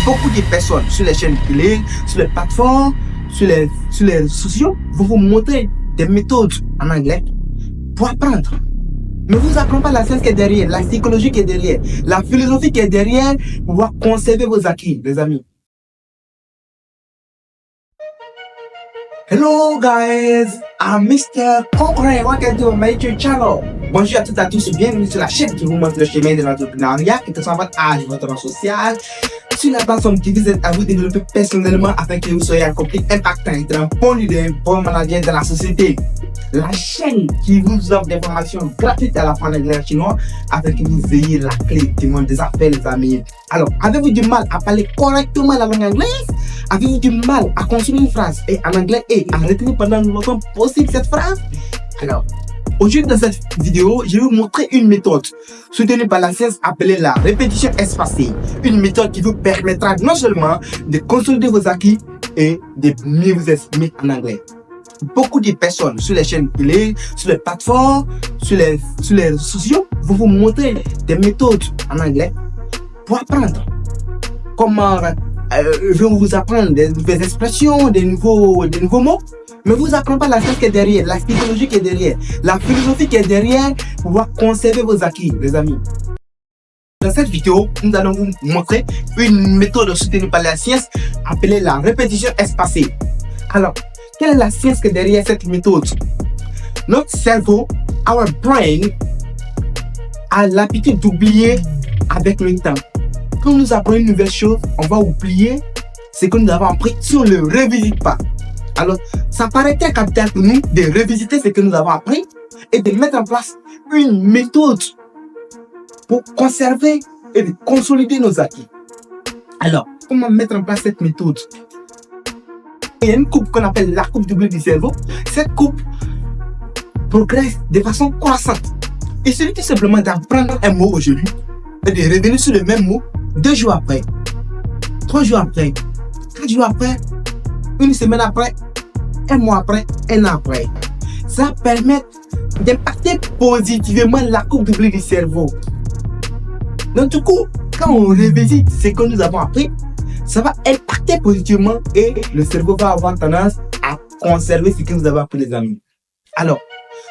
Beaucoup de personnes sur les chaînes télé, sur les plateformes, sur les réseaux sociaux vont vous montrer des méthodes en anglais pour apprendre. Mais vous apprenez pas la science qui est derrière, la psychologie qui est derrière, la philosophie qui est derrière pour pouvoir conserver vos acquis, les amis. Hello guys, I'm Mr. Concret. Welcome to my YouTube channel. Bonjour à toutes et à tous et bienvenue sur la chaîne qui vous montre le chemin de l'entrepreneuriat, quel que soit votre âge, votre rang social, sur la plateforme qui vous aide à vous développer personnellement afin que vous soyez accompli, impactant, être un bon leader, un bon manager dans la société. La chaîne qui vous offre des formations gratuites à la fin de chinois afin que vous ayez la clé du monde des affaires, les amis. Alors, avez-vous du mal à parler correctement la langue anglaise? Avez-vous du mal à construire une phrase en anglais et à retenir pendant le longtemps possible cette phrase? Alors, aujourd'hui dans cette vidéo, je vais vous montrer une méthode soutenue par la science appelée la répétition espacée. Une méthode qui vous permettra non seulement de consolider vos acquis et de mieux vous exprimer en anglais. Beaucoup de personnes sur les chaînes télé, sur les plateformes, sur les réseaux sociaux vont vous montrer des méthodes en anglais pour apprendre. Comment vont vous apprendre des nouvelles expressions, des nouveaux mots, mais vous apprenez pas la science qui est derrière, la psychologie qui est derrière, la philosophie qui est derrière pour pouvoir conserver vos acquis, les amis. Dans cette vidéo, nous allons vous montrer une méthode soutenue par la science appelée la répétition espacée. Alors, quelle est la science qui est derrière cette méthode? Notre cerveau, our brain, a l'habitude d'oublier avec le temps. Quand nous apprenons une nouvelle chose, on va oublier ce que nous avons appris si on ne le revisite pas. Alors, ça paraît très capital pour nous de revisiter ce que nous avons appris et de mettre en place une méthode pour conserver et de consolider nos acquis. Alors, comment mettre en place cette méthode? Il y a une coupe qu'on appelle la coupe double du cerveau. Cette coupe progresse de façon croissante. Il suffit tout simplement d'apprendre un mot aujourd'hui et de revenir sur le même mot 2 jours après, 3 jours après, 4 jours après, une semaine après, un mois après, un an après. Ça permet d'impacter positivement la coupe double du cerveau. Donc du coup, quand on revisite ce que nous avons appris, ça va impacter positivement et le cerveau va avoir tendance à conserver ce que vous avez appris, les amis. Alors,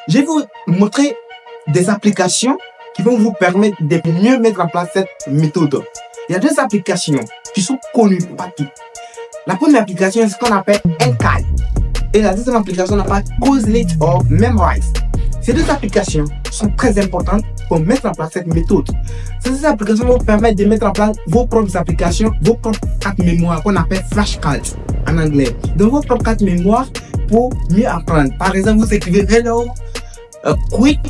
je vais vous montrer des applications qui vont vous permettre de mieux mettre en place cette méthode. Il y a 2 applications qui sont connues partout. La première application est ce qu'on appelle Enkai. Et la deuxième application on appelle Quizlet or Memrise. Ces 2 applications sont très importantes pour mettre en place cette méthode. Ces 2 applications vont vous permettre de mettre en place vos propres applications, vos propres cartes mémoire qu'on appelle flashcards en anglais. Donc vos propres cartes mémoire pour mieux apprendre. Par exemple, vous écrivez Hello, Quick,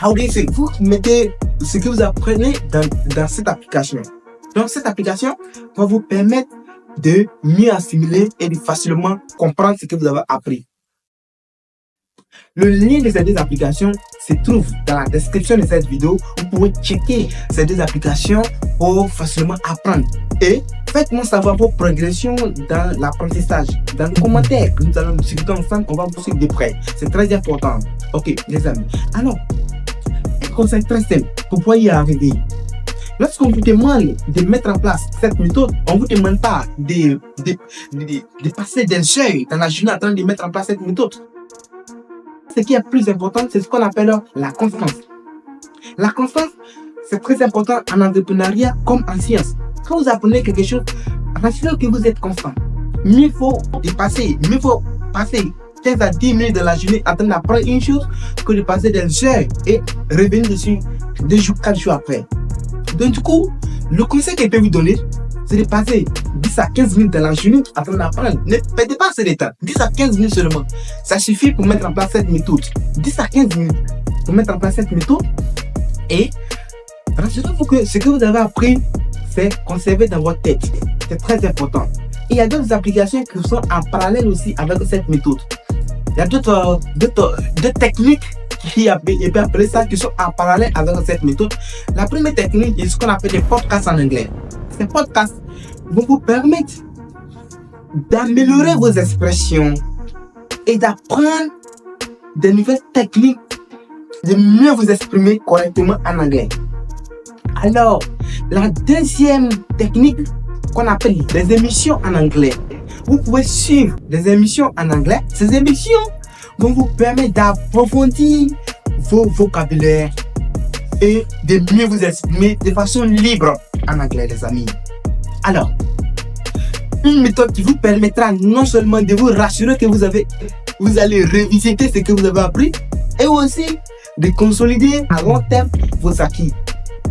how do you say? Vous mettez ce que vous apprenez dans cette application. Donc cette application va vous permettre de mieux assimiler et de facilement comprendre ce que vous avez appris. Le lien de ces 2 applications se trouve dans la description de cette vidéo. Vous pouvez checker ces 2 applications pour facilement apprendre. Et faites-moi savoir vos progressions dans l'apprentissage. Dans les commentaires que nous allons discuter ensemble, on va vous suivre de près. C'est très important. Ok, les amis. Alors, un conseil très simple pour pouvoir y arriver. Lorsqu'on vous demande de mettre en place cette méthode, on ne vous demande pas de passer d'un seuil dans la journée en train de mettre en place cette méthode. Ce qui est plus important, c'est ce qu'on appelle la constance. La constance, c'est très important en entrepreneuriat comme en science. Quand vous apprenez quelque chose, rassurez-vous que vous êtes constant. Mieux faut passer 15 à 10 minutes de la journée en train d'apprendre une chose que de passer d'un seuil et revenir dessus 2 jours, 4 jours après. Donc du coup, le conseil que je peux vous donner, c'est de passer 10 à 15 minutes dans la journée en train d'apprendre. Ne perdez pas ce temps. 10 à 15 minutes seulement. Ça suffit pour mettre en place cette méthode. 10 à 15 minutes pour mettre en place cette méthode. Et rassurez-vous que ce que vous avez appris, c'est conservé dans votre tête. C'est très important. Et il y a d'autres applications qui sont en parallèle aussi avec cette méthode. Il y a d'autres techniques qui peut appeler ça, qui sont en parallèle avec cette méthode. La première technique est ce qu'on appelle des podcasts en anglais. Ces podcasts vont vous permettre d'améliorer vos expressions et d'apprendre des nouvelles techniques de mieux vous exprimer correctement en anglais. Alors, la deuxième technique, qu'on appelle des émissions en anglais. Vous pouvez suivre des émissions en anglais. Ces émissions vont vous permettre d'approfondir vos vocabulaires et de mieux vous exprimer de façon libre en anglais, les amis. Alors, une méthode qui vous permettra non seulement de vous rassurer que vous allez revisiter ce que vous avez appris et aussi de consolider à long terme vos acquis.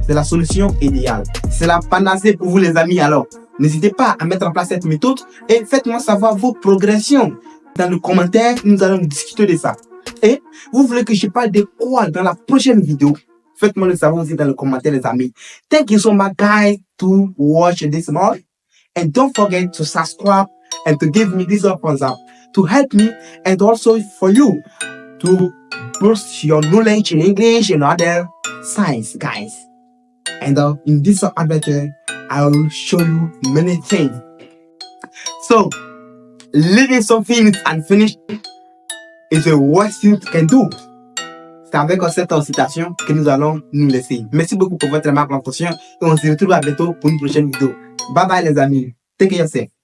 C'est la solution idéale. C'est la panacée pour vous, les amis. Alors, n'hésitez pas à mettre en place cette méthode et faites-moi savoir vos progressions. Dans le commentaire, nous allons discuter de ça. Et vous voulez que je parle de quoi dans la prochaine vidéo? Faites-moi le savoir aussi dans le commentaire, les amis. Thank you so much, guys, to watch this more. And don't forget to subscribe and to give me this thumbs up to help me and also for you to boost your knowledge in English and other science, guys. And in this adventure, I will show you many things. So, living something unfinished is the worst thing you can do. C'est avec cette citation que nous allons nous laisser. Merci beaucoup pour votre remarque, attention, et on se retrouve à bientôt pour une prochaine vidéo. Bye bye les amis. Take care yourself.